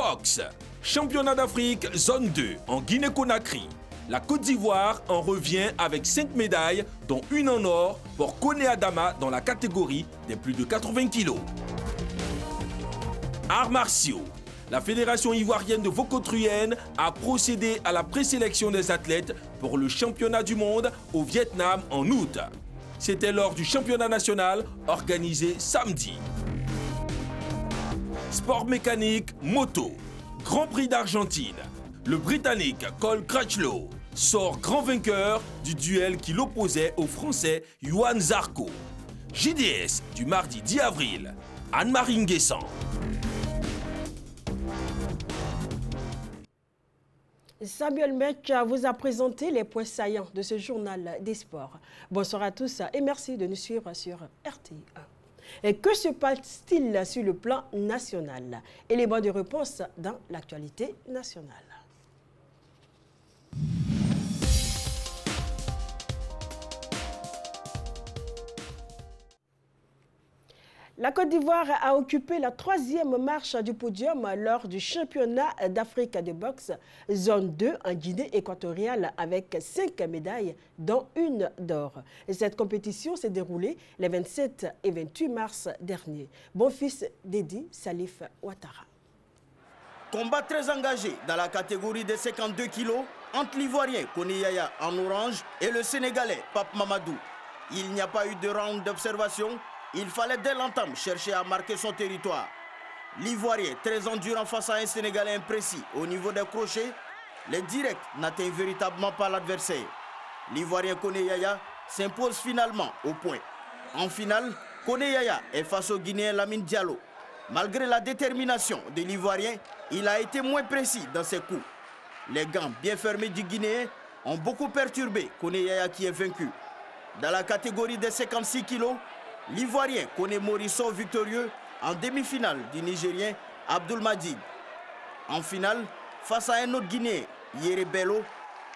Boxe, championnat d'Afrique zone 2 en Guinée-Conakry. La Côte d'Ivoire en revient avec 5 médailles, dont une en or pour Koné Adama dans la catégorie des plus de 80 kg. Arts martiaux. La Fédération ivoirienne de Vaucotruenne a procédé à la présélection des athlètes pour le championnat du monde au Vietnam en août. C'était lors du championnat national organisé samedi. Sport mécanique, moto. Grand Prix d'Argentine. Le Britannique Cole Crutchlow sort grand vainqueur du duel qui l'opposait au Français Yoann Zarco. JDS du mardi 10 avril. Anne-Marie Nguessan. Samuel Mech vous a présenté les points saillants de ce journal des sports. Bonsoir à tous et merci de nous suivre sur RTI1. Et que se passe-t-il sur le plan national? Élément de réponse dans l'actualité nationale. La Côte d'Ivoire a occupé la 3e marche du podium lors du championnat d'Afrique de boxe zone 2 en Guinée équatoriale avec 5 médailles, dont une d'or. Cette compétition s'est déroulée les 27 et 28 mars dernier. Bon fils d'Edi Salif Ouattara. Combat très engagé dans la catégorie des 52 kilos entre l'Ivoirien Koné Yaya en orange et le Sénégalais Pape Mamadou. Il n'y a pas eu de round d'observation. Il fallait dès l'entame chercher à marquer son territoire. L'Ivoirien, très endurant face à un Sénégalais imprécis au niveau des crochets, les directs n'atteignent véritablement pas l'adversaire. L'Ivoirien Koné Yaya s'impose finalement au point. En finale, Koné Yaya est face au Guinéen Lamine Diallo. Malgré la détermination de l'Ivoirien, il a été moins précis dans ses coups. Les gants bien fermés du Guinéen ont beaucoup perturbé Koné Yaya qui est vaincu. Dans la catégorie des 56 kilos, l'Ivoirien Koné Mori sort victorieux en demi-finale du Nigérien Abdoul Madjid. En finale, face à un autre Guinéen, Yere Bello,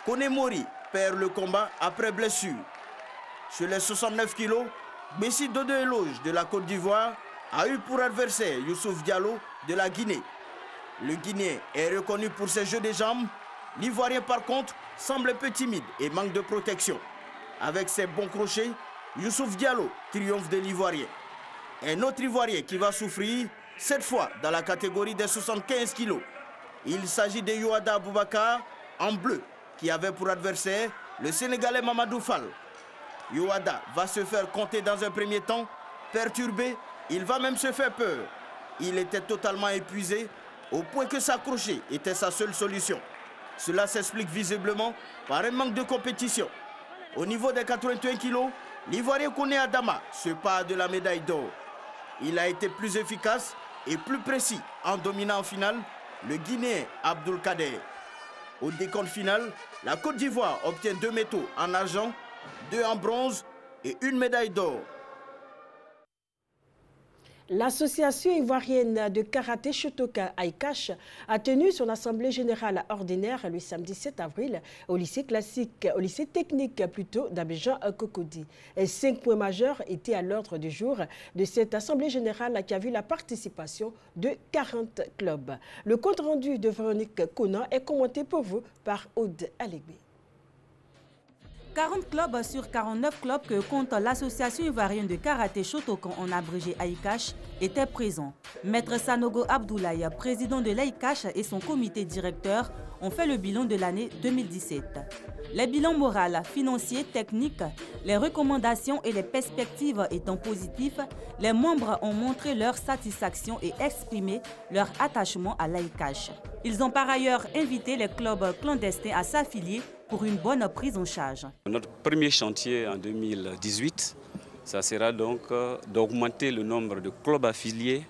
Koné Mori perd le combat après blessure. Sur les 69 kilos, Bessi Dodo Eloge de la Côte d'Ivoire a eu pour adversaire Youssouf Diallo de la Guinée. Le Guinéen est reconnu pour ses jeux de jambes. L'Ivoirien par contre semble un peu timide et manque de protection. Avec ses bons crochets, Youssouf Diallo triomphe de l'Ivoirien. Un autre Ivoirien qui va souffrir, cette fois dans la catégorie des 75 kilos. Il s'agit de Youada Aboubakar en bleu, qui avait pour adversaire le Sénégalais Mamadou Fall. Youada va se faire compter dans un premier temps, perturbé, il va même se faire peur. Il était totalement épuisé, au point que s'accrocher était sa seule solution. Cela s'explique visiblement par un manque de compétition. Au niveau des 81 kilos, l'Ivoirien Koné Adama se part de la médaille d'or. Il a été plus efficace et plus précis en dominant en finale le Guinéen Abdoul Kader. Au décompte final, la Côte d'Ivoire obtient 2 métaux en argent, 2 en bronze et une médaille d'or. L'Association ivoirienne de karaté Shotokan Aïkash a tenu son assemblée générale ordinaire le samedi 7 avril au lycée technique d'Abidjan Cocody. 5 points majeurs étaient à l'ordre du jour de cette assemblée générale qui a vu la participation de 40 clubs. Le compte rendu de Véronique Conan est commenté pour vous par Aude Alégbe. 40 clubs sur 49 clubs que compte l'association ivoirienne de karaté Shotokan en abrégé Aïkash étaient présents. Maître Sanogo Abdoulaye, président de l'Aïkash et son comité directeur ont fait le bilan de l'année 2017. Les bilans moraux, financiers, techniques, les recommandations et les perspectives étant positifs, les membres ont montré leur satisfaction et exprimé leur attachement à l'Aïkash. Ils ont par ailleurs invité les clubs clandestins à s'affilier pour une bonne prise en charge. Notre premier chantier en 2018, ça sera donc d'augmenter le nombre de clubs affiliés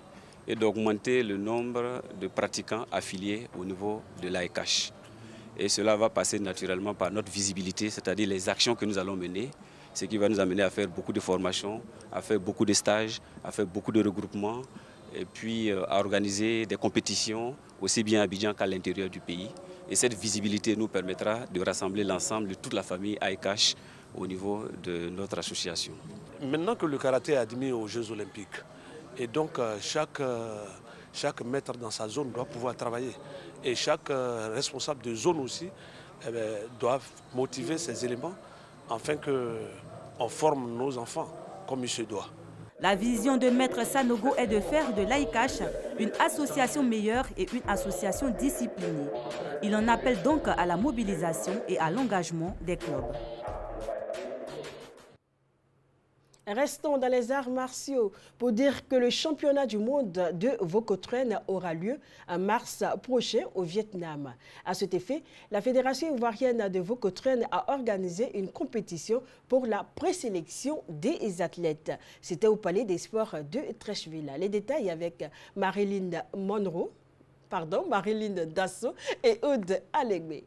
et d'augmenter le nombre de pratiquants affiliés au niveau de l'Aïkash. Et cela va passer naturellement par notre visibilité, c'est-à-dire les actions que nous allons mener, ce qui va nous amener à faire beaucoup de formations, à faire beaucoup de stages, à faire beaucoup de regroupements, et puis à organiser des compétitions aussi bien à Abidjan qu'à l'intérieur du pays. Et cette visibilité nous permettra de rassembler l'ensemble de toute la famille Aïkash au niveau de notre association. Maintenant que le karaté est admis aux Jeux Olympiques, et donc chaque chaque maître dans sa zone doit pouvoir travailler. Et chaque responsable de zone aussi doit motiver ces éléments afin qu'on forme nos enfants comme il se doit. La vision de Maître Sanogo est de faire de l'AICACH une association meilleure et une association disciplinée. Il en appelle donc à la mobilisation et à l'engagement des clubs. Restons dans les arts martiaux pour dire que le championnat du monde de Vokotren aura lieu en mars prochain au Vietnam. À cet effet, la Fédération ivoirienne de Vokotren a organisé une compétition pour la présélection des athlètes. C'était au Palais des Sports de Trècheville. Les détails avec Marilyn Dasso et Aude Alegbe.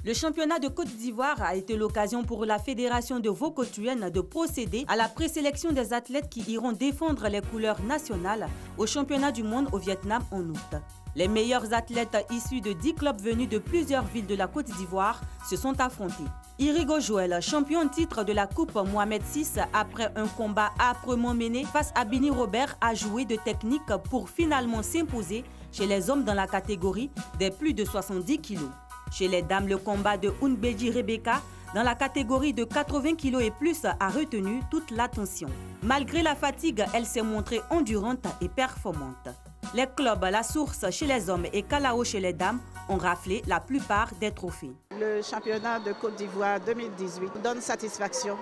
Le championnat de Côte d'Ivoire a été l'occasion pour la Fédération de Vokotren de procéder à la présélection des athlètes qui iront défendre les couleurs nationales au championnat du monde au Vietnam en août. Les meilleurs athlètes issus de 10 clubs venus de plusieurs villes de la Côte d'Ivoire se sont affrontés. Irigo Joël, champion en titre de la Coupe Mohamed VI, après un combat âprement mené face à Bini Robert, a joué de technique pour finalement s'imposer chez les hommes dans la catégorie des plus de 70 kilos. Chez les dames, le combat de Unbeji Rebecca dans la catégorie de 80 kg et plus a retenu toute l'attention. Malgré la fatigue, elle s'est montrée endurante et performante. Les clubs La Source chez les hommes et Kalao chez les dames ont raflé la plupart des trophées. Le championnat de Côte d'Ivoire 2018 donne satisfaction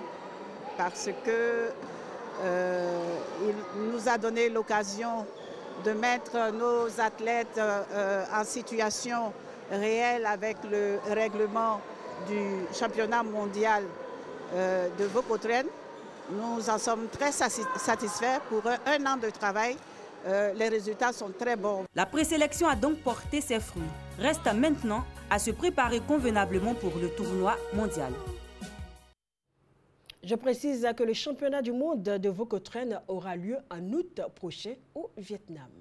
parce que il nous a donné l'occasion de mettre nos athlètes en situation réel avec le règlement du championnat mondial de Vokotren. Nous en sommes très satisfaits. Pour un an de travail, les résultats sont très bons. La présélection a donc porté ses fruits. Reste maintenant à se préparer convenablement pour le tournoi mondial. Je précise que le championnat du monde de Vokotren aura lieu en août prochain au Vietnam.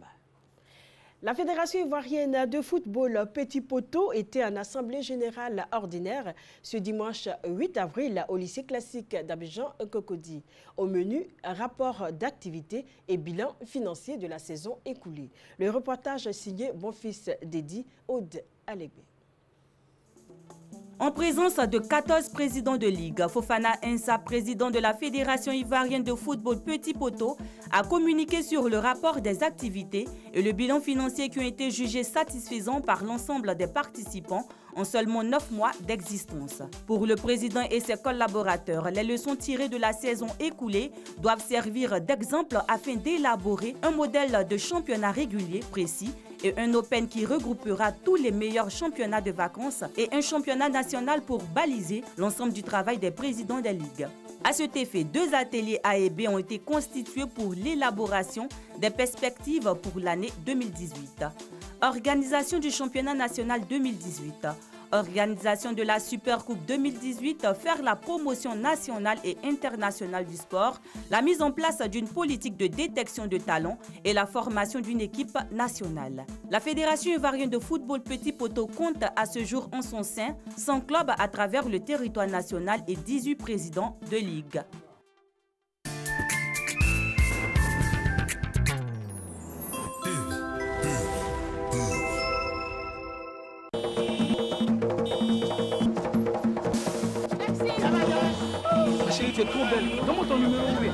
La Fédération ivoirienne de football Petit Poteau était en assemblée générale ordinaire ce dimanche 8 avril au lycée classique d'Abidjan-Cocody. Au menu, rapport d'activité et bilan financier de la saison écoulée. Le reportage signé Bonfils Dédi, Aude Alegbe. En présence de 14 présidents de ligue, Fofana Insa, président de la Fédération ivoirienne de football Petit Poteau, a communiqué sur le rapport des activités et le bilan financier qui ont été jugés satisfaisants par l'ensemble des participants en seulement 9 mois d'existence. Pour le président et ses collaborateurs, les leçons tirées de la saison écoulée doivent servir d'exemple afin d'élaborer un modèle de championnat régulier précis et un Open qui regroupera tous les meilleurs championnats de vacances et un championnat national pour baliser l'ensemble du travail des présidents des ligues. À cet effet, 2 ateliers A et B ont été constitués pour l'élaboration des perspectives pour l'année 2018. Organisation du championnat national 2018. Organisation de la Super Coupe 2018, faire la promotion nationale et internationale du sport, la mise en place d'une politique de détection de talents et la formation d'une équipe nationale. La Fédération ivoirienne de football Petit Poteau compte à ce jour en son sein 100 clubs à travers le territoire national et 18 présidents de ligue. Tu es trop belle. Donne-moi ton numéro, oui.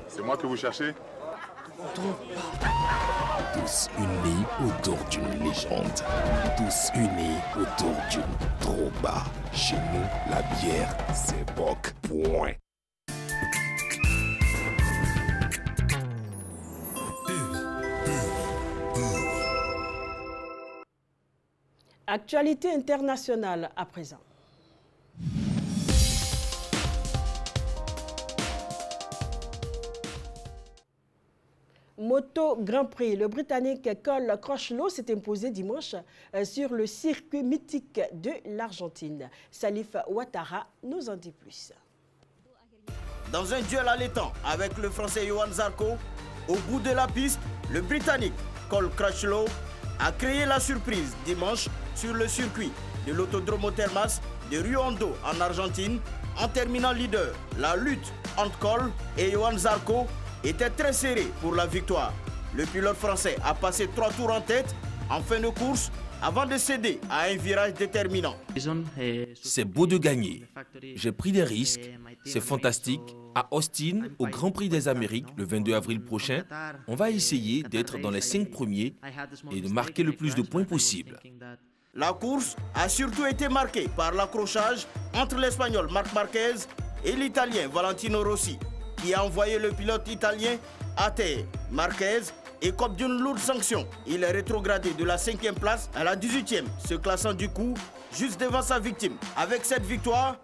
C'est moi que vous cherchez? Tous unis autour d'une légende. Tous unis autour d'une trouba. Chez nous, la bière, c'est Bock. Point. Actualité internationale à présent. Moto Grand Prix, le Britannique Cole Crutchlow s'est imposé dimanche sur le circuit mythique de l'Argentine. Salif Ouattara nous en dit plus. Dans un duel allaitant avec le Français Johan Zarco, au bout de la piste, le Britannique Cole Crutchlow a créé la surprise dimanche sur le circuit de l'Autodromo Termas de Rio Hondo en Argentine en terminant leader. La lutte entre Cole et Johan Zarco était très serrée pour la victoire. Le pilote français a passé 3 tours en tête en fin de course avant de céder à un virage déterminant. C'est beau de gagner. J'ai pris des risques. C'est fantastique. À Austin, au Grand Prix des Amériques, le 22 avril prochain, on va essayer d'être dans les 5 premiers et de marquer le plus de points possible. La course a surtout été marquée par l'accrochage entre l'Espagnol Marc Marquez et l'Italien Valentino Rossi, qui a envoyé le pilote italien à terre. Marquez écope d'une lourde sanction. Il est rétrogradé de la 5e place à la 18e, se classant du coup juste devant sa victime. Avec cette victoire,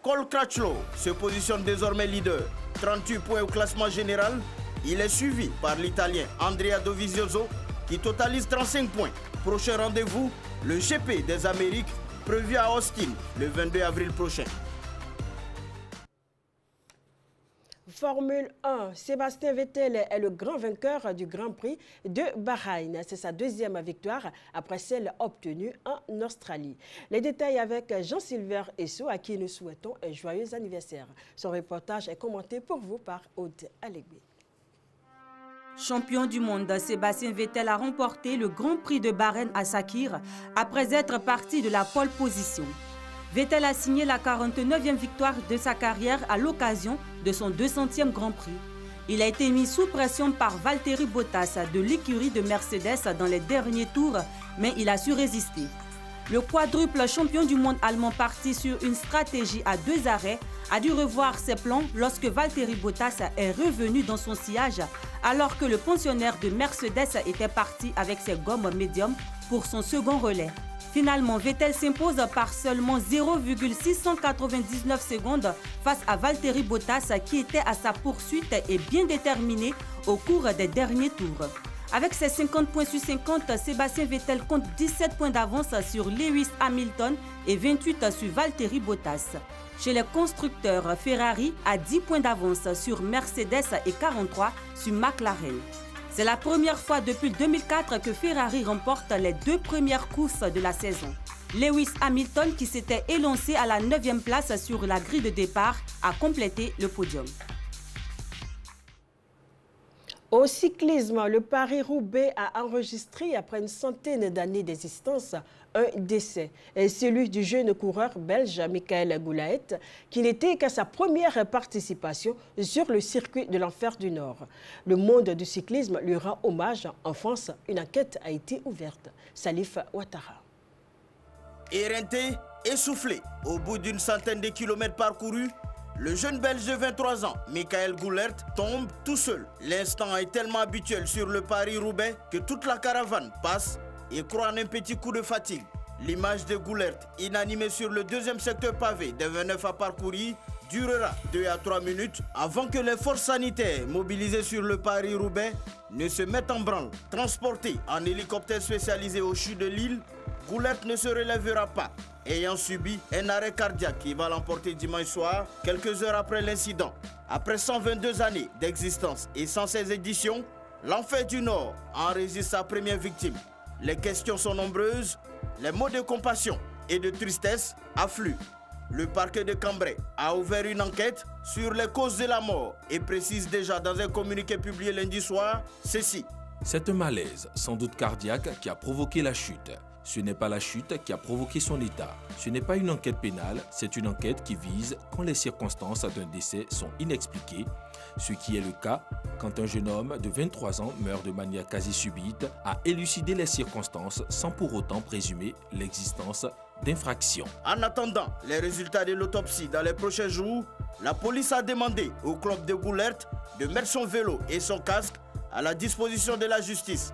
Cole Crutchlow se positionne désormais leader. 38 points au classement général. Il est suivi par l'Italien Andrea Dovizioso qui totalise 35 points. Prochain rendez-vous, le GP des Amériques, prévu à Austin le 22 avril prochain. Formule 1, Sébastien Vettel est le grand vainqueur du Grand Prix de Bahreïn. C'est sa 2e victoire après celle obtenue en Australie. Les détails avec Jean-Sylvain Esso, à qui nous souhaitons un joyeux anniversaire. Son reportage est commenté pour vous par Aude Alégbé. Champion du monde, Sébastien Vettel a remporté le Grand Prix de Bahreïn à Sakhir après être parti de la pole position. Vettel a signé la 49e victoire de sa carrière à l'occasion de son 200e Grand Prix. Il a été mis sous pression par Valtteri Bottas de l'écurie de Mercedes dans les derniers tours, mais il a su résister. Le quadruple champion du monde allemand parti sur une stratégie à 2 arrêts a dû revoir ses plans lorsque Valtteri Bottas est revenu dans son sillage alors que le pensionnaire de Mercedes était parti avec ses gommes médium pour son second relais. Finalement, Vettel s'impose par seulement 0,699 secondes face à Valtteri Bottas qui était à sa poursuite et bien déterminé au cours des derniers tours. Avec ses 50 points sur 50, Sébastien Vettel compte 17 points d'avance sur Lewis Hamilton et 28 sur Valtteri Bottas. Chez les constructeurs, Ferrari a 10 points d'avance sur Mercedes et 43 sur McLaren. C'est la première fois depuis 2004 que Ferrari remporte les 2 premières courses de la saison. Lewis Hamilton, qui s'était élancé à la 9e place sur la grille de départ, a complété le podium. Au cyclisme, le Paris-Roubaix a enregistré, après une centaine d'années d'existence, un décès. Celui du jeune coureur belge Michael Goulaët, qui n'était qu'à sa première participation sur le circuit de l'Enfer du Nord. Le monde du cyclisme lui rend hommage. En France, une enquête a été ouverte. Salif Ouattara. Éreinté, essoufflé, au bout d'une centaine de kilomètres parcourus, le jeune Belge de 23 ans, Michael Goulaët, tombe tout seul. L'instant est tellement habituel sur le Paris-Roubaix que toute la caravane passe et croit en un petit coup de fatigue. L'image de Goulaët, inanimé sur le 2e secteur pavé des 29 à parcourir, durera 2 à 3 minutes avant que les forces sanitaires mobilisées sur le Paris-Roubaix ne se mettent en branle. Transporté en hélicoptère spécialisé au CHU de Lille, Goulaët ne se relèvera pas, ayant subi un arrêt cardiaque qui va l'emporter dimanche soir, quelques heures après l'incident. Après 122 années d'existence et 116 éditions, l'Enfer du Nord enregistre sa première victime. Les questions sont nombreuses, les mots de compassion et de tristesse affluent. Le parquet de Cambrai a ouvert une enquête sur les causes de la mort et précise déjà dans un communiqué publié lundi soir ceci. C'est un malaise, sans doute cardiaque, qui a provoqué la chute. Ce n'est pas la chute qui a provoqué son état. Ce n'est pas une enquête pénale, c'est une enquête qui vise quand les circonstances d'un décès sont inexpliquées, ce qui est le cas quand un jeune homme de 23 ans meurt de manière quasi subite, à élucider les circonstances sans pour autant présumer l'existence d'infraction. En attendant les résultats de l'autopsie dans les prochains jours, la police a demandé au club de Goulaët de mettre son vélo et son casque à la disposition de la justice.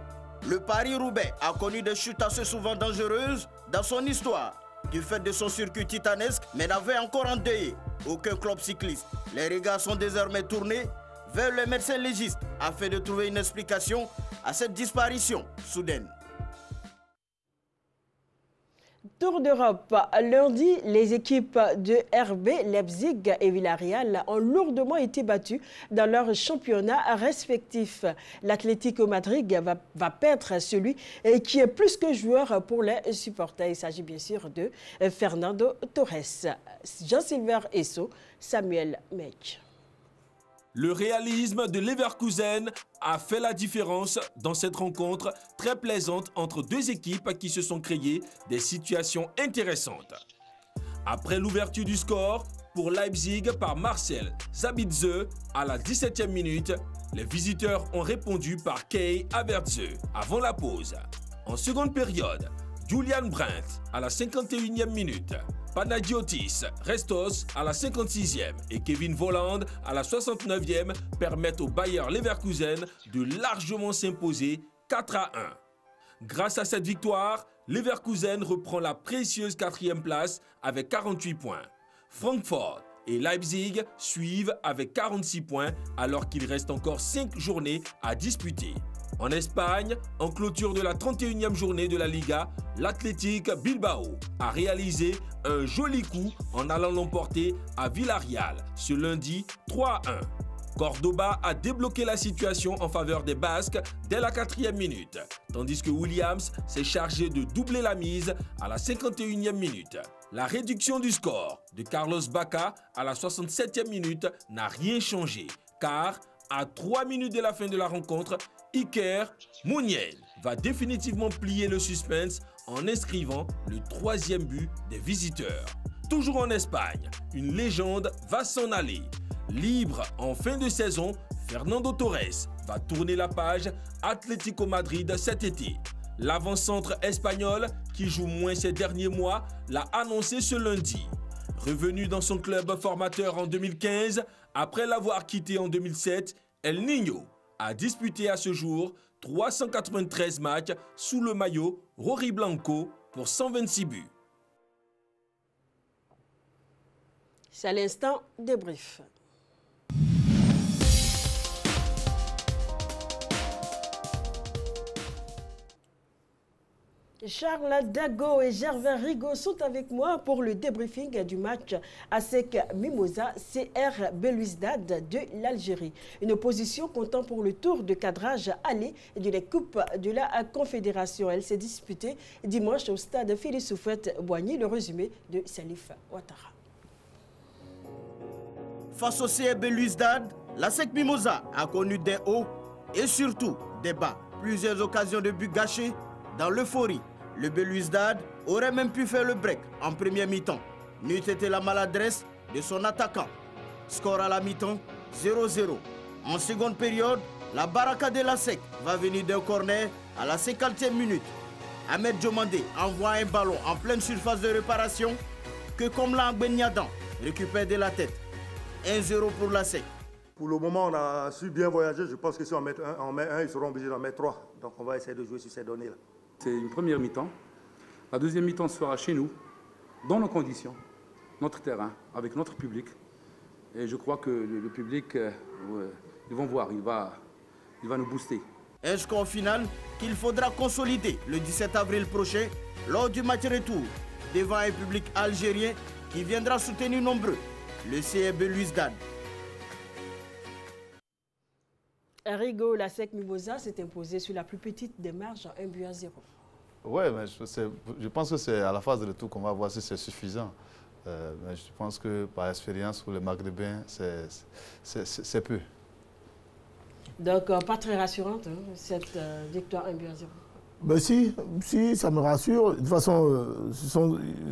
Le Paris-Roubaix a connu des chutes assez souvent dangereuses dans son histoire, du fait de son circuit titanesque, mais n'avait encore endeuillé aucun club cycliste. Les regards sont désormais tournés vers les médecins légistes afin de trouver une explication à cette disparition soudaine. Tour d'Europe. Lundi, les équipes de RB, Leipzig et Villarreal ont lourdement été battues dans leurs championnats respectifs. L'Atlético Madrid va perdre celui qui est plus que joueur pour les supporters. Il s'agit bien sûr de Fernando Torres. Jean-Sylvain Esso, Samuel Meck. Le réalisme de Leverkusen a fait la différence dans cette rencontre très plaisante entre deux équipes qui se sont créées des situations intéressantes. Après l'ouverture du score pour Leipzig par Marcel Sabitzer à la 17e minute, les visiteurs ont répondu par Kai Havertz avant la pause. En seconde période, Julian Brandt à la 51e minute, Panagiotis Restos à la 56e et Kevin Volland à la 69e permettent au Bayer Leverkusen de largement s'imposer 4-1. Grâce à cette victoire, Leverkusen reprend la précieuse 4e place avec 48 points. Francfort et Leipzig suivent avec 46 points alors qu'il reste encore 5 journées à disputer. En Espagne, en clôture de la 31e journée de la Liga, l'Athletic Bilbao a réalisé un joli coup en allant l'emporter à Villarreal ce lundi 3-1. Cordoba a débloqué la situation en faveur des Basques dès la 4e minute, tandis que Williams s'est chargé de doubler la mise à la 51e minute. La réduction du score de Carlos Bacca à la 67e minute n'a rien changé, car à 3 minutes de la fin de la rencontre, Iker Muniain va définitivement plier le suspense en inscrivant le 3e but des visiteurs. Toujours en Espagne, une légende va s'en aller. Libre en fin de saison, Fernando Torres va tourner la page Atlético Madrid cet été. L'avant-centre espagnol, qui joue moins ces derniers mois, l'a annoncé ce lundi. Revenu dans son club formateur en 2015, après l'avoir quitté en 2007, El Niño a disputé à ce jour 393 matchs sous le maillot Rory Blanco pour 126 buts. C'est à l'instant débrief. Charles Dago et Gervais Rigaud sont avec moi pour le débriefing du match ASEC Mimosa CR Belouizdad de l'Algérie. Une opposition comptant pour le tour de cadrage aller de la Coupe de la Confédération. Elle s'est disputée dimanche au stade Félix Houphouët-Boigny. Le résumé de Salif Ouattara. Face au CR Belouizdad, l'ASEC Mimosa a connu des hauts et surtout des bas. Plusieurs occasions de but gâchées dans l'euphorie. Le Belouizdad aurait même pu faire le break en première mi-temps. N'eût été la maladresse de son attaquant. Score à la mi-temps, 0-0. En seconde période, la baraka de l'ASEC va venir d'un corner à la 50e minute. Ahmed Diomandé envoie un ballon en pleine surface de réparation que Komla Ngbenyadan récupère de la tête. 1-0 pour l'ASEC. Pour le moment, on a su bien voyager. Je pense que si on met un, ils seront obligés d'en mettre 3. Donc on va essayer de jouer sur ces données-là. C'est une première mi-temps. La deuxième mi-temps sera chez nous, dans nos conditions, notre terrain, avec notre public. Et je crois que le public, ils vont voir, il va nous booster. Un score final qu'il faudra consolider le 17 avril prochain lors du match retour devant un public algérien qui viendra soutenir nombreux le CR Belouizdad. Rigaud, l'ASEC Mimosa s'est imposé sur la plus petite des marges, 1-0. Oui, mais je pense que c'est à la phase de retour qu'on va voir si c'est suffisant. Mais je pense que par expérience, pour les Maghrébins, c'est peu. Donc, pas très rassurante, hein, cette victoire 1-0. Ben si, ça me rassure. De toute façon,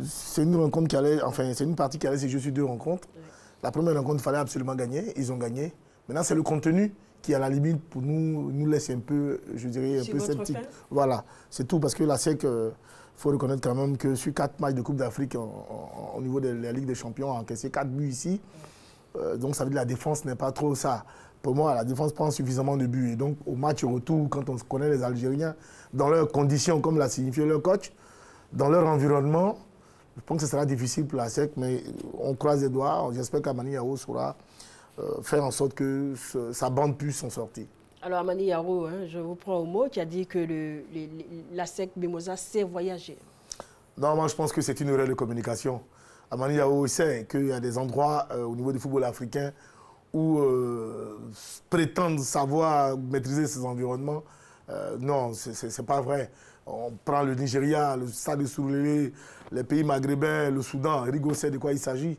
c'est une rencontre qui allait, enfin, c'est une partie qui allait se jouer sur 2 rencontres. Oui. La première rencontre, il fallait absolument gagner. Ils ont gagné. Maintenant, c'est le contenu qui, à la limite, pour nous laisse un peu, je dirais, un peu sceptique. Voilà, c'est tout. Parce que la SEC, il faut reconnaître quand même que sur 4 matchs de Coupe d'Afrique au niveau de la Ligue des Champions, on a encaissé 4 buts ici. Donc, ça veut dire que la défense n'est pas trop ça. Pour moi, la défense prend suffisamment de buts. Et donc, au match retour, quand on connaît les Algériens, dans leurs conditions, comme l'a signifié leur coach, dans leur environnement, je pense que ce sera difficile pour la SEC, mais on croise les doigts. J'espère qu'Amani Yao saura faire en sorte que sa bande puisse s'en sortir. Alors, Amani Yao, hein, je vous prends au mot, qui a dit que l'ASEC Mimosa sait voyager. Non, moi je pense que c'est une erreur de communication. Amani Yao sait qu'il y a des endroits au niveau du football africain où prétendre savoir maîtriser ces environnements. Non, c'est pas vrai. On prend le Nigeria, le Stade de Soulélé, les pays maghrébins, le Soudan, Rigo sait de quoi il s'agit.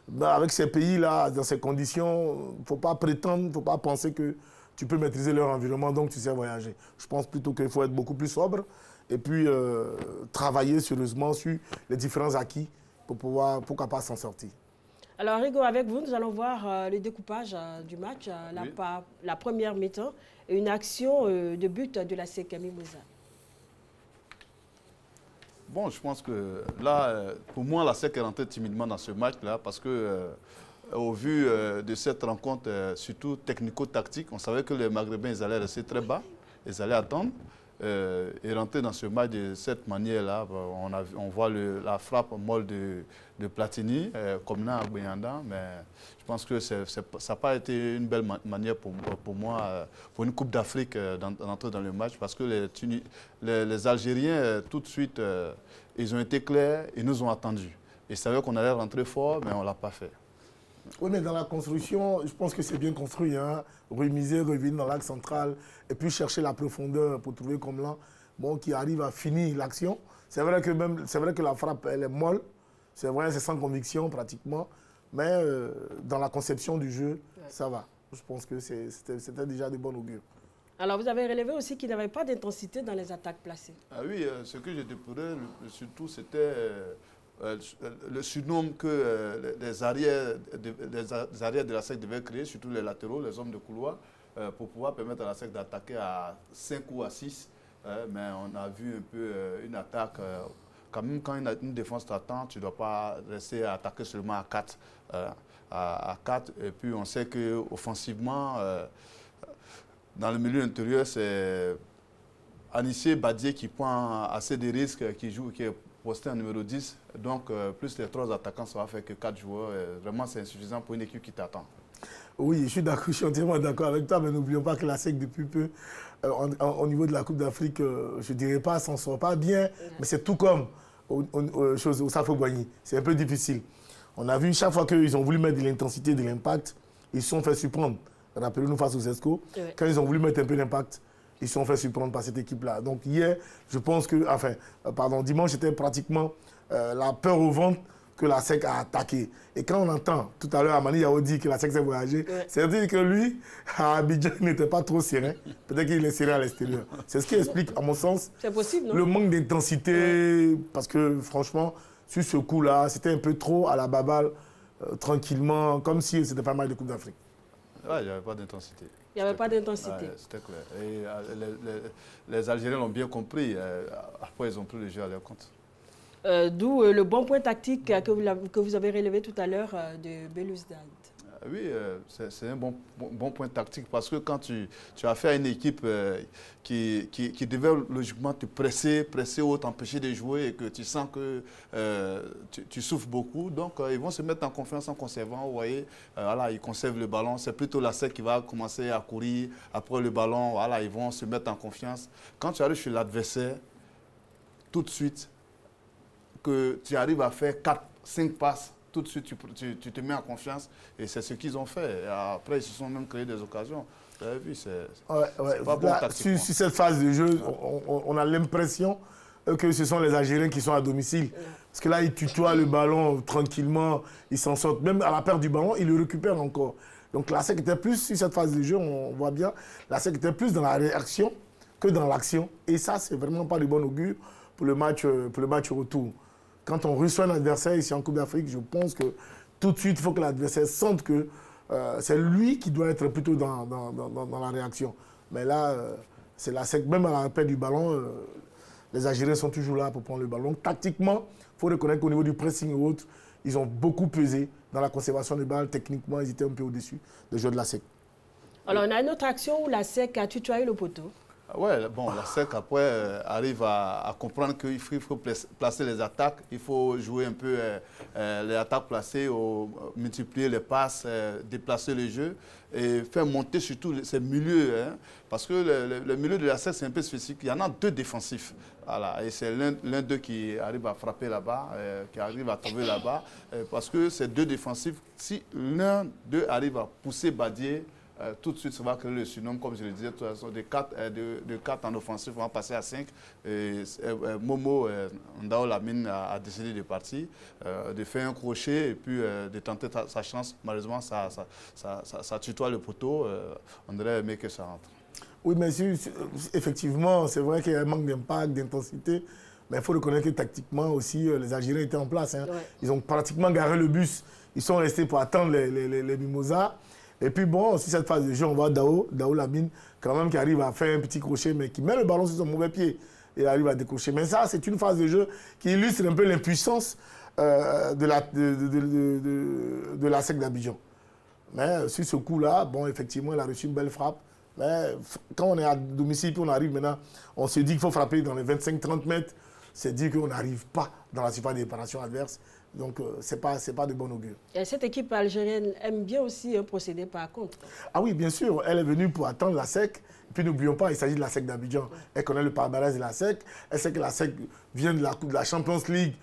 Ben, avec ces pays-là, dans ces conditions, il ne faut pas prétendre, il ne faut pas penser que tu peux maîtriser leur environnement, donc tu sais voyager. Je pense plutôt qu'il faut être beaucoup plus sobre et puis travailler sérieusement sur les différents acquis pour pouvoir, pourquoi pas, s'en sortir. Alors Rigo, avec vous, nous allons voir le découpage du match, la première mi-temps et une action de but de la SEC Mimouza. Bon, je pense que là, pour moi, la SEC est rentrée timidement dans ce match-là parce que, au vu de cette rencontre, surtout technico-tactique, on savait que les Maghrébins ils allaient rester très bas, ils allaient attendre. Et rentrer dans ce match de cette manière-là, on voit la frappe molle de Platini, comme là à Bouyanda, mais je pense que ça n'a pas été une belle manière pour moi, pour une Coupe d'Afrique, d'entrer dans le match, parce que les Algériens, tout de suite, ils ont été clairs, ils nous ont attendus. Ils savaient qu'on allait rentrer fort, mais on ne l'a pas fait. Oui, mais dans la construction, je pense que c'est bien construit. Hein? Remiser, revenir dans l'axe central et puis chercher la profondeur pour trouver comme là, bon, qui arrive à finir l'action. C'est vrai que la frappe, elle est molle. C'est vrai, c'est sans conviction pratiquement. Mais dans la conception du jeu, ça va. Je pense que c'était déjà de bon augure. Alors, vous avez relevé aussi qu'il n'y avait pas d'intensité dans les attaques placées. Ah oui, ce que j'ai déploré, surtout, c'était le surnom que les arrières de la SEC devaient créer, surtout les latéraux, les hommes de couloir, pour pouvoir permettre à la SEC d'attaquer à 5 ou à 6. Mais on a vu un peu une attaque. Quand même, quand une défense t'attend, tu ne dois pas rester à attaquer seulement à 4. À 4. Et puis, on sait qu'offensivement, dans le milieu intérieur, c'est Anissé Badié qui prend assez de risques, qui est posté en numéro 10. Donc, plus les 3 attaquants, ça va faire que 4 joueurs. Vraiment, c'est insuffisant pour une équipe qui t'attend. Oui, je suis entièrement d'accord avec toi, mais n'oublions pas que la SEC, depuis peu, au niveau de la Coupe d'Afrique, je ne dirais pas, s'en sort pas bien, mais c'est tout comme au Safo Boigny. C'est un peu difficile. On a vu chaque fois qu'ils ont voulu mettre de l'intensité, de l'impact, ils se sont fait surprendre. Rappelez-nous face aux ESCO, quand ils ont voulu mettre un peu d'impact, ils se sont fait surprendre par cette équipe-là. Donc hier, je pense que, dimanche, c'était pratiquement la peur au ventre que la SEC a attaqué. Et quand on entend, tout à l'heure, Amani Yao dit que la SEC s'est voyagée, c'est-à-dire que lui, à Abidjan, il n'était pas trop serein. Peut-être qu'il est serein à l'extérieur. C'est ce qui explique, à mon sens, le manque d'intensité. Parce que, franchement, sur ce coup-là, c'était un peu trop à la baballe, tranquillement, comme si c'était pas mal de Coupe d'Afrique. Oui, il n'y avait pas d'intensité. Il n'y avait pas d'intensité. Ouais, c'était clair. Et les Algériens l'ont bien compris. Après, ils ont pris le jeu à leur compte. D'où le bon point tactique que vous avez relevé tout à l'heure de Belouizdad. Oui, c'est un bon point tactique parce que quand tu as affaire à une équipe qui devait logiquement te presser haut, t'empêcher de jouer et que tu sens que tu souffres beaucoup, donc ils vont se mettre en confiance en conservant. Vous voyez, voilà, ils conservent le ballon. C'est plutôt la SEC qui va commencer à courir après le ballon. Voilà, ils vont se mettre en confiance. Quand tu arrives chez l'adversaire, tout de suite, que tu arrives à faire 4-5 passes, tout de suite, tu te mets en confiance. Et c'est ce qu'ils ont fait. Et après, ils se sont même créés des occasions. Vous avez vu, c'est pas bon tactiquement. Sur cette phase de jeu, on a l'impression que ce sont les Algériens qui sont à domicile. Parce que là, ils tutoient le ballon tranquillement, ils s'en sortent. Même à la perte du ballon, ils le récupèrent encore. Donc la SEC était plus, sur cette phase de jeu, on voit bien, la SEC était plus dans la réaction que dans l'action. Et ça, c'est vraiment pas de bon augure pour le match retour. Quand on reçoit un adversaire ici en Coupe d'Afrique, je pense que tout de suite, il faut que l'adversaire sente que c'est lui qui doit être plutôt dans la réaction. Mais là, c'est la SEC, même à la perte du ballon, les Algériens sont toujours là pour prendre le ballon. Donc, tactiquement, il faut reconnaître qu'au niveau du pressing et autres, ils ont beaucoup pesé dans la conservation des balles. Techniquement, ils étaient un peu au-dessus des joueurs de la SEC. Alors, on a une autre action où la SEC a tutoyé le poteau. Ouais, bon, la SEC après arrive à comprendre qu'il faut placer les attaques, il faut jouer un peu les attaques placées, multiplier les passes, déplacer le jeu et faire monter surtout ces milieux. Hein, parce que le milieu de la SEC, c'est un peu spécifique. Il y en a 2 défensifs. Voilà, et c'est l'un d'eux qui arrive à frapper là-bas, qui arrive à tomber là-bas. Parce que ces 2 défensifs, si l'un d'eux arrive à pousser Badier, tout de suite, ça va créer le surnom, comme je le disais, de 4 en offensif, on va passer à 5. Momo Ndao Lamine a décidé de partir, de faire un crochet et puis de tenter sa chance. Malheureusement, ça tutoie le poteau. On aurait aimé que ça rentre. Oui, mais effectivement, c'est vrai qu'il y a un manque d'impact, d'intensité. Mais il faut reconnaître que tactiquement aussi, les Algériens étaient en place. Hein. Ouais. Ils ont pratiquement garé le bus. Ils sont restés pour attendre les mimosas. Et puis bon, aussi cette phase de jeu, on voit Ndao Lamine, quand même, qui arrive à faire un petit crochet, mais qui met le ballon sur son mauvais pied. Et arrive à décrocher. Mais ça, c'est une phase de jeu qui illustre un peu l'impuissance de la SEC d'Abidjan. Mais sur ce coup-là, bon, effectivement, il a reçu une belle frappe. Mais quand on est à domicile, puis on arrive maintenant, on se dit qu'il faut frapper dans les 25-30 mètres. C'est dire qu'on n'arrive pas dans la surface de réparation adverse. Donc, ce n'est pas de bon augure. Et cette équipe algérienne aime bien aussi procéder par contre. Ah oui, bien sûr. Elle est venue pour attendre la SEC. Et puis, n'oublions pas, il s'agit de la SEC d'Abidjan. Elle connaît le palmarès de la SEC. Elle sait que la SEC vient de la Champions League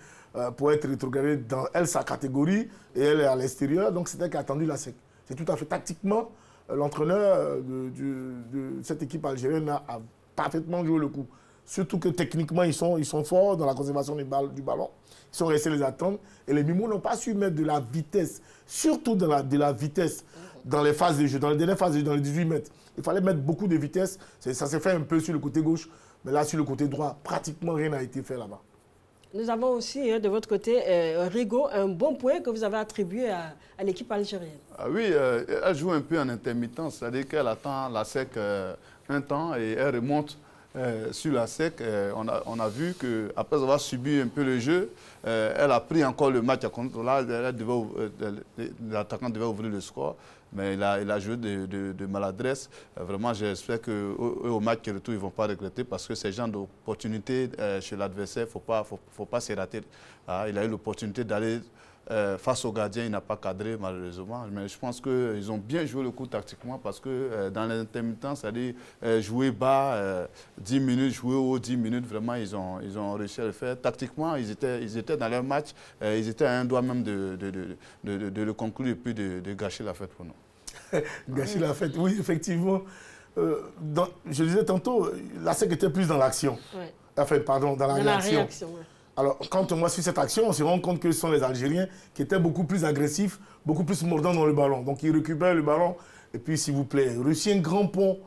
pour être rétrogradée dans sa catégorie. Et elle est à l'extérieur. Donc, c'est elle qui a attendu la SEC. C'est tout à fait tactiquement. L'entraîneur de cette équipe algérienne a parfaitement joué le coup. Surtout que techniquement, ils sont forts dans la conservation du ballon. Ils sont restés les attendre. Et les Mimos n'ont pas su mettre de la vitesse, surtout de la vitesse dans les phases de jeu, dans les dernières phases de jeu, dans les 18 mètres. Il fallait mettre beaucoup de vitesse. Ça s'est fait un peu sur le côté gauche, mais là, sur le côté droit, pratiquement rien n'a été fait là-bas. Nous avons aussi, de votre côté, Rigo, un bon point que vous avez attribué à l'équipe algérienne. Ah oui, elle joue un peu en intermittence, c'est-à-dire qu'elle attend la SEC un temps et elle remonte sur la SEC. On a vu qu'après avoir subi un peu le jeu, elle a pris encore le match à contre. Là, l'attaquant devait ouvrir le score, mais il a joué de maladresse. Vraiment, j'espère qu'au match qui retour, ils ne vont pas regretter parce que ces gens d'opportunités chez l'adversaire, il ne faut pas se rater. Il a eu l'opportunité d'aller face au gardien, il n'a pas cadré malheureusement. Mais je pense qu'ils ont bien joué le coup tactiquement parce que dans l'intermittence, c'est-à-dire jouer bas 10 minutes, jouer haut 10 minutes, vraiment ils ont réussi à le faire. Tactiquement, ils étaient dans leur match, ils étaient à un doigt même de le conclure et puis de gâcher la fête pour nous. Gâcher la fête, oui, effectivement. Je disais tantôt, la SEC était plus dans l'action. Ouais. Enfin, pardon, dans la réaction. Ouais. Alors, quand on voit sur cette action, on se rend compte que ce sont les Algériens qui étaient beaucoup plus agressifs, beaucoup plus mordants dans le ballon. Donc, ils récupèrent le ballon. Et puis, s'il vous plaît, réussir un grand pont,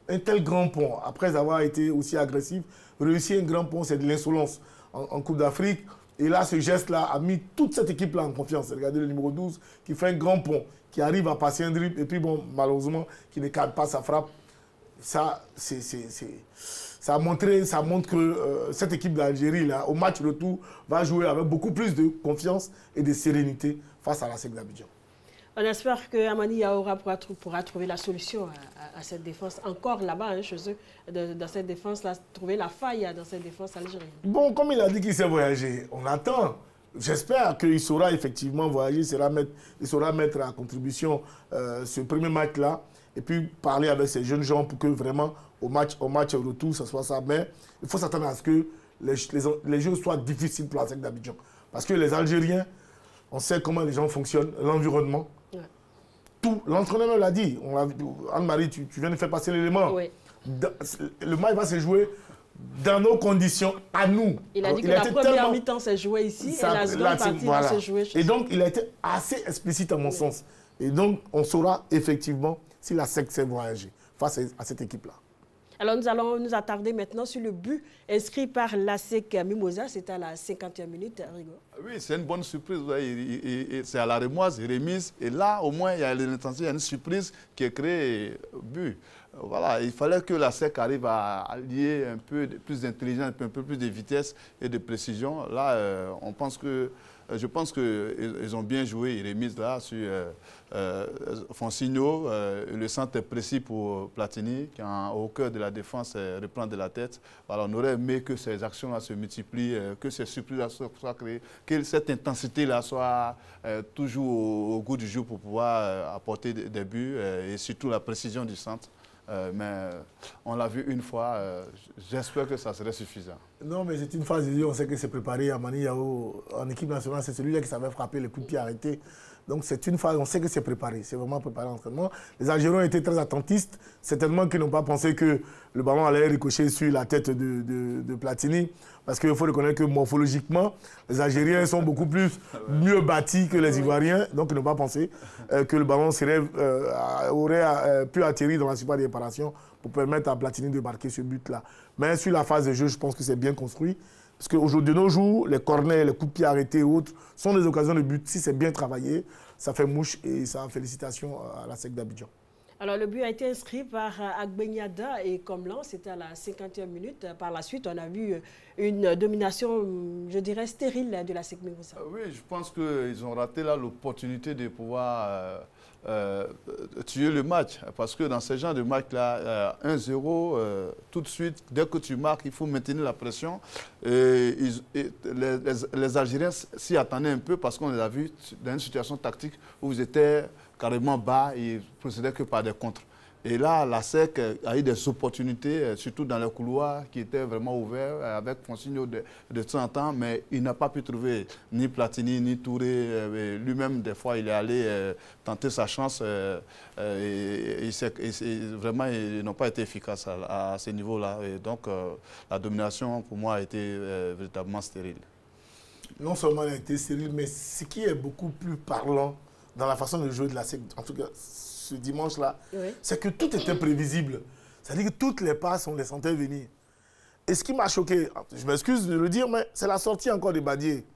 un tel grand pont, après avoir été aussi agressif, réussir un grand pont, c'est de l'insolence en Coupe d'Afrique. Et là, ce geste-là a mis toute cette équipe-là en confiance. Regardez le numéro 12 qui fait un grand pont, qui arrive à passer un dribble. Et puis, bon, malheureusement, qui ne cadre pas sa frappe. Ça, ça montre que cette équipe d'Algérie, au match retour, va jouer avec beaucoup plus de confiance et de sérénité face à la SEC d'Abidjan. On espère que Amani Yaoura pourra trouver la solution à cette défense, encore là-bas, chez eux, dans cette défense-là, trouver la faille dans cette défense algérienne. Bon, comme il a dit qu'il sait voyager, on attend. J'espère qu'il saura effectivement voyager, il saura mettre à contribution ce premier match-là. Et puis parler avec ces jeunes gens pour que vraiment, au match retour, ça soit ça. Mais il faut s'attendre à ce que les jeux soient difficiles pour la SEC d'Abidjan. Parce que les Algériens, on sait comment les gens fonctionnent, l'environnement. Ouais. Tout, l'entraîneur l'a dit. Anne-Marie, tu viens de faire passer l'élément. Oui. Le match va se jouer dans nos conditions, à nous. Il a dit que la première mi-temps s'est jouée ici et la seconde partie va se jouer chez nous. Et donc, il a été assez explicite à mon sens. Et donc, on saura effectivement si la SEC sait voyager face à cette équipe-là. Alors, nous allons nous attarder maintenant sur le but inscrit par la SEC Mimosa. C'est à la 50e minute, Rigo. Oui, c'est une bonne surprise. C'est à la remise. Et là, au moins, il y a une surprise qui est créée. But. voilà, il fallait que la SEC arrive à allier un peu plus d'intelligence, un peu plus de vitesse et de précision. Là, je pense qu'ils ont bien joué. Ils remisent là sur Fonsigno. Le centre est précis pour Platini, qui au cœur de la défense reprend de la tête. Voilà, on aurait aimé que ces actions-là se multiplient, que ces surprises-là soient créées, que cette intensité-là soit toujours au goût du jour pour pouvoir apporter des buts et surtout la précision du centre. Mais on l'a vu une fois, j'espère que ça serait suffisant. Non, mais c'est une phase de jeu, on sait que c'est préparé. Amani Yao, en équipe nationale, c'est celui-là qui savait frapper les coups de pied arrêtés. Donc c'est une phase, on sait que c'est préparé, c'est vraiment préparé l'entraînement. Les Algériens ont été très attentistes, certainement qu'ils n'ont pas pensé que le ballon allait ricocher sur la tête de Platini, parce qu'il faut reconnaître que morphologiquement, les Algériens sont beaucoup mieux bâtis que les Ivoiriens, donc ils n'ont pas pensé que le ballon aurait pu atterrir dans la surface de réparation pour permettre à Platini de marquer ce but-là. Mais sur la phase de jeu, je pense que c'est bien construit. Parce qu'aujourd'hui, de nos jours, les corners, les coups de pied arrêtés et autres sont des occasions de but. Si c'est bien travaillé, ça fait mouche et ça félicitations à la SEC d'Abidjan. Alors, le but a été inscrit par Agbenyada et Komlan. C'était à la 50e minute. Par la suite, on a vu une domination, je dirais, stérile de la SEC Mimoussa. Oui, je pense qu'ils ont raté là l'opportunité de pouvoir tuer le match. Parce que dans ce genre de match-là, 1-0, tout de suite, dès que tu marques, il faut maintenir la pression. Les Algériens s'y attendaient un peu parce qu'on les a vus dans une situation tactique où ils étaient carrément bas et ils ne procédaient que par des contres. Et là, la SEC a eu des opportunités, surtout dans les couloirs qui étaient vraiment ouverts, avec Fonsigno de temps en temps, mais il n'a pas pu trouver ni Platini, ni Touré. Lui-même, des fois, il est allé tenter sa chance. Vraiment, ils n'ont pas été efficaces à ce niveau-là. Et donc, la domination, pour moi, a été véritablement stérile. Non seulement elle a été stérile, mais ce qui est beaucoup plus parlant dans la façon de jouer de la SEC, en tout cas, ce dimanche-là, oui, c'est que tout était prévisible. C'est-à-dire que toutes les passes, on les sentait venir. Et ce qui m'a choqué, je m'excuse de le dire, mais c'est la sortie encore de Badié.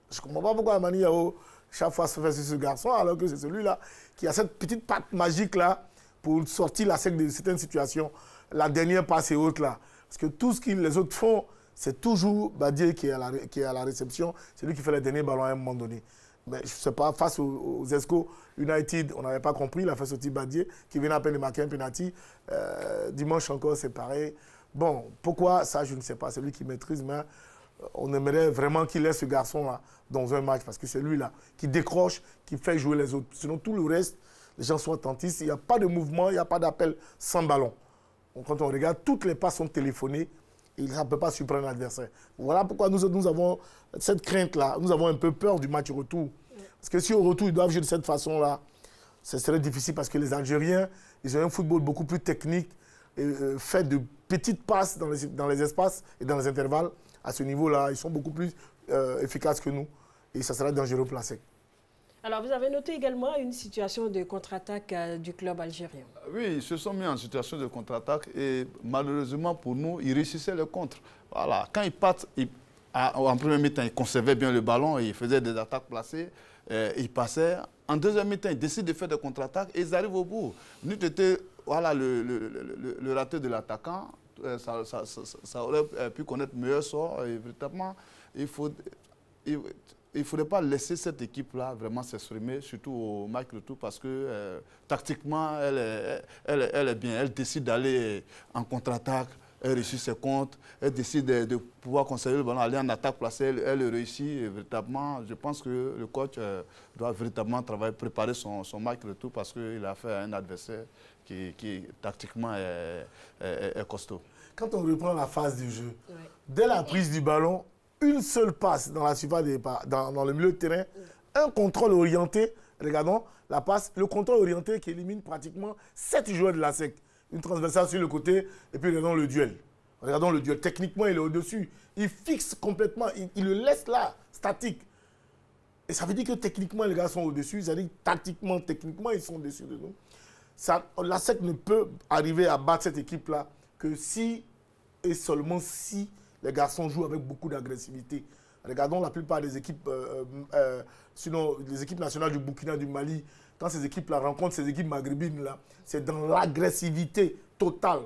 Je ne comprends pas pourquoi Amani Yao, chaque fois, se fait sur ce garçon, alors que c'est celui-là qui a cette petite patte magique-là pour sortir la SEC de certaines situations. La dernière passe et autres là. Parce que tout ce que les autres font, c'est toujours Badié qui est à la réception. C'est lui qui fait les derniers ballons à un moment donné. Mais je ne sais pas, face aux Esco United, on n'avait pas compris, il a fait sortir Badié, qui vient à peine de marquer un penalty. Dimanche encore, c'est pareil. Bon, pourquoi ça, je ne sais pas, c'est lui qui maîtrise, mais on aimerait vraiment qu'il laisse ce garçon-là dans un match, parce que c'est lui-là qui décroche, qui fait jouer les autres. Sinon, tout le reste, les gens sont attentifs, il n'y a pas de mouvement, il n'y a pas d'appel sans ballon. Donc, quand on regarde, toutes les passes sont téléphonées, et ça ne peut pas surprendre l'adversaire. Voilà pourquoi nous avons cette crainte-là. Nous avons un peu peur du match retour. Parce que si au retour, ils doivent jouer de cette façon-là, ce serait difficile parce que les Algériens, ils ont un football beaucoup plus technique, fait de petites passes dans les espaces et dans les intervalles. À ce niveau-là, ils sont beaucoup plus efficaces que nous. Et ça sera dangereux pour la SEC. Alors, vous avez noté également une situation de contre-attaque du club algérien. Oui, ils se sont mis en situation de contre-attaque et malheureusement pour nous, ils réussissaient le contre. Voilà. Quand ils partent, en premier mi-temps, ils conservaient bien le ballon, ils faisaient des attaques placées, ils passaient. En deuxième mi-temps, ils décident de faire des contre-attaques et ils arrivent au bout. Nous, voilà, le raté de l'attaquant, ça aurait pu connaître meilleur sort. Et véritablement, il ne faudrait pas laisser cette équipe-là vraiment s'exprimer, surtout au match retour, parce que tactiquement, elle est bien. Elle décide d'aller en contre-attaque, elle réussit ses comptes, elle décide de pouvoir conserver le ballon, aller en attaque placée, elle réussit. Et véritablement, je pense que le coach doit véritablement préparer son match retour, parce qu'il a fait un adversaire qui tactiquement est costaud. Quand on reprend la phase du jeu, dès la prise du ballon, une seule passe dans la surface dans le milieu de terrain, un contrôle orienté, regardons la passe, le contrôle orienté qui élimine pratiquement 7 joueurs de la SEC. Une transversale sur le côté et puis regardons le duel. Regardons le duel. Techniquement, il est au-dessus. Il fixe complètement, il le laisse là, statique. Et ça veut dire que techniquement, les gars sont au-dessus. Ça veut dire que tactiquement, techniquement, ils sont au-dessus de nous. La SEC ne peut arriver à battre cette équipe-là que si et seulement si les garçons jouent avec beaucoup d'agressivité. Regardons la plupart des équipes, sinon les équipes nationales du Burkina, du Mali, quand ces équipes-là rencontrent ces équipes maghrébines-là, c'est dans l'agressivité totale,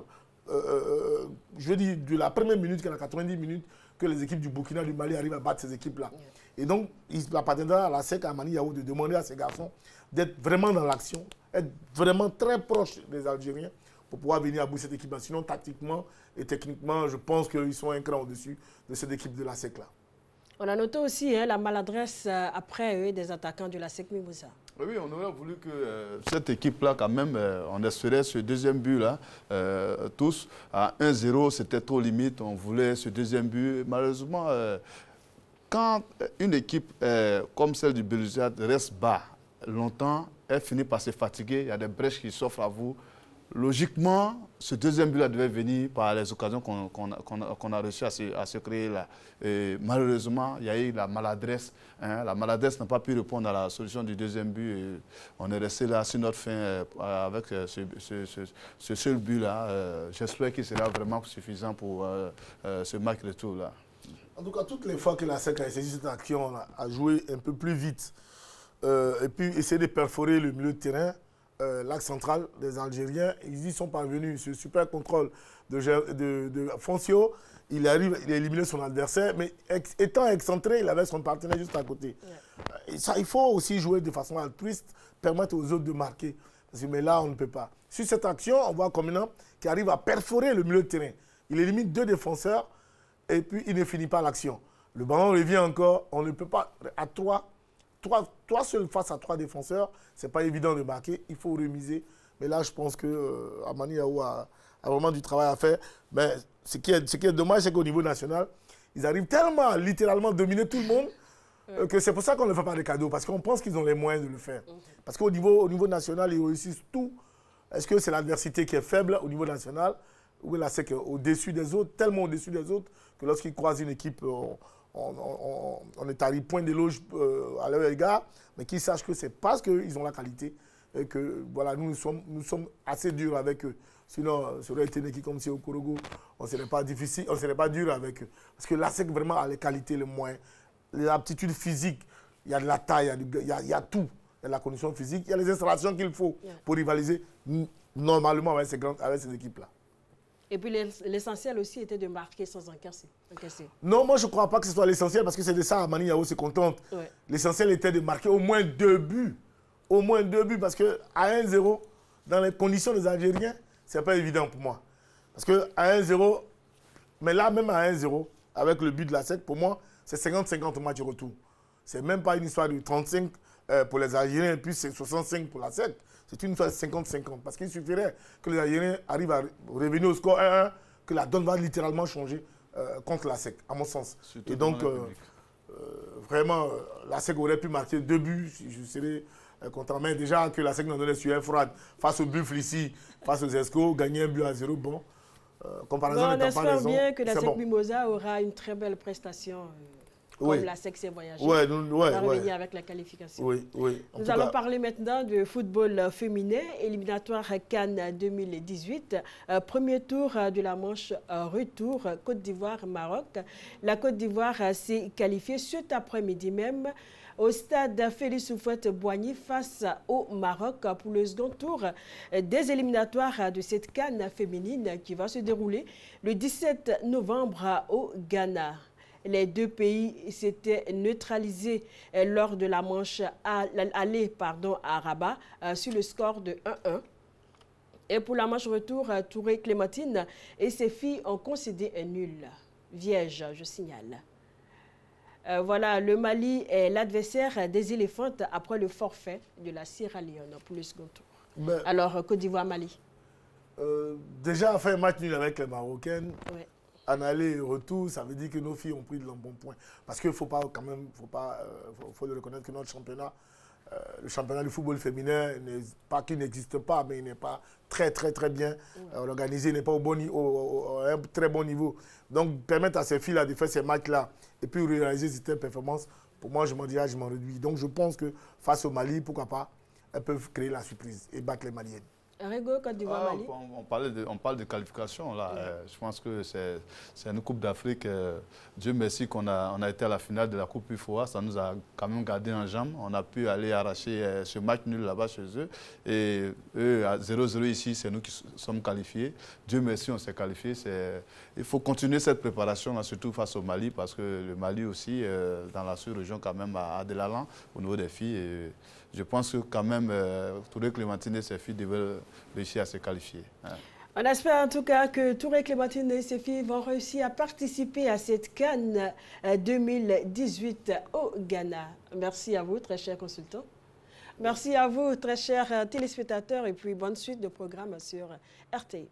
je veux dire, de la première minute qu'à la 90 minutes, que les équipes du Burkina, du Mali arrivent à battre ces équipes-là. Et donc, il appartiendra à la SEC, à Mani Yao, de demander à ces garçons d'être vraiment dans l'action, être vraiment très proches des Algériens pour pouvoir venir à bout de cette équipe-là. Sinon, tactiquement et techniquement, je pense qu'ils sont un cran au-dessus de cette équipe de la SEC-là. On a noté aussi la maladresse après des attaquants de la SEC Mimoussa. Oui, on aurait voulu que cette équipe-là, quand même, on espérait ce deuxième but-là, tous, à 1-0, c'était trop limite, on voulait ce deuxième but. Malheureusement, quand une équipe comme celle du Belouizdad reste bas longtemps, elle finit par se fatiguer, il y a des brèches qui s'offrent à vous. Logiquement, ce deuxième but-là devait venir par les occasions qu'on a réussi à se créer là. Et malheureusement, il y a eu la maladresse. Hein. La maladresse n'a pas pu répondre à la solution du deuxième but. Et on est resté là sur notre fin avec ce seul but-là. J'espère qu'il sera vraiment suffisant pour ce match retour-là. En tout cas, toutes les fois que la SEC a essayé cette action, a joué un peu plus vite et puis essayer de perforer le milieu de terrain, l'axe central des Algériens, ils y sont parvenus. Ce super contrôle de Foncio, il arrive, il a éliminé son adversaire, mais étant excentré, il avait son partenaire juste à côté. Et ça, il faut aussi jouer de façon altruiste, permettre aux autres de marquer. Mais là, on ne peut pas. Sur cette action, on voit Komina qui arrive à perforer le milieu de terrain. Il élimine 2 défenseurs et puis il ne finit pas l'action. Le ballon revient encore, on ne peut pas, à 3 seuls face à 3 défenseurs, ce n'est pas évident de marquer, il faut remiser. Mais là, je pense que Amani Yao a vraiment du travail à faire. Mais ce qui est dommage, c'est qu'au niveau national, ils arrivent tellement à littéralement dominer tout le monde que c'est pour ça qu'on ne fait pas de cadeaux, parce qu'on pense qu'ils ont les moyens de le faire. Parce qu'au niveau national, ils réussissent tout. Est-ce que c'est l'adversité qui est faible au niveau national, ou là, c'est au-dessus des autres, tellement au-dessus des autres, que lorsqu'ils croisent une équipe, on est à 8 points d'éloge à leur égard, mais qu'ils sachent que c'est parce qu'ils ont la qualité et que voilà, nous sommes assez durs avec eux. Sinon, ça aurait été une équipe comme si au Korogo, on ne serait pas difficile, on ne serait pas dur avec eux. Parce que là, c'est vraiment à les qualités, les moyens, les aptitudes physiques, il y a de la taille, il y a tout. Il y a la condition physique, il y a les installations qu'il faut pour rivaliser normalement avec ces équipes-là. Et puis l'essentiel aussi était de marquer sans encaisser. Non, moi je ne crois pas que ce soit l'essentiel parce que c'est de ça Amani Yao se contente. Ouais. L'essentiel était de marquer au moins 2 buts. Au moins 2 buts parce qu'à 1-0, dans les conditions des Algériens, ce n'est pas évident pour moi. Parce qu'à 1-0, mais là même à 1-0, avec le but de la SEC, pour moi, c'est 50-50 match retour. Ce n'est même pas une histoire de 35 pour les Algériens et puis c'est 65 pour la SEC. C'est une histoire de 50-50. Parce qu'il suffirait que les Algériens arrivent à revenir au score 1-1, que la donne va littéralement changer contre la SEC, à mon sens. Surtout et donc, vraiment, la SEC aurait pu marquer 2 buts. Je serais content. Mais déjà que la SEC n'en donnait sur un froid face au Buffle ici, face aux Esco, gagner 1 but à 0, bon. Comparaison n'étant pas raison. On espère bien que la SEC Mimosa aura une très belle prestation. Comme la SEC s'est voyagée. Ouais, on va revenir avec la qualification. Nous allons parler maintenant de football féminin, éliminatoire CAN 2018. Premier tour de la manche retour, Côte d'Ivoire-Maroc. La Côte d'Ivoire s'est qualifiée cet après-midi même au stade Félix Houphouët-Boigny face au Maroc pour le second tour des éliminatoires de cette CAN féminine qui va se dérouler le 17 novembre au Ghana. Les 2 pays s'étaient neutralisés lors de la manche aller à Rabat sur le score de 1-1. Et pour la manche retour, Touré Clémentine et ses filles ont concédé un nul. Vierge, je signale. Voilà, le Mali est l'adversaire des éléphantes après le forfait de la Sierra Leone pour le second tour. Mais alors, Côte d'Ivoire-Mali. Déjà, faire un match nul avec les Marocaines. Ouais. En aller et retour, ça veut dire que nos filles ont pris de bons points. Parce qu'il faut pas quand même, faut le reconnaître que notre championnat, le championnat du football féminin, pas qu'il n'existe pas, mais il n'est pas très bien organisé, il n'est pas à un très bon niveau. Donc permettre à ces filles-là de faire ces matchs-là et puis réaliser cette performance, pour moi je m'en dirais, je m'en réduis. Donc je pense que face au Mali, pourquoi pas, elles peuvent créer la surprise et battre les Maliennes. Côte d'Ivoire, Mali. On parle de qualification, là. Je pense que c'est une Coupe d'Afrique. Dieu merci qu'on a été à la finale de la Coupe UFOA. Ça nous a quand même gardé en jambes. On a pu aller arracher ce match nul là-bas chez eux. Et eux, à 0-0 ici, c'est nous qui sommes qualifiés. Dieu merci, on s'est qualifiés. Il faut continuer cette préparation-là, surtout face au Mali, parce que le Mali aussi, dans la sous-région, quand même, a de l'allant au niveau des filles. Et je pense que quand même, Touré Clémentine et ses filles devaient réussir à se qualifier. On espère en tout cas que Touré Clémentine et ses filles vont réussir à participer à cette CAN 2018 au Ghana. Merci à vous, très chers consultants. Merci à vous, très chers téléspectateurs, et puis bonne suite de programme sur RTI1.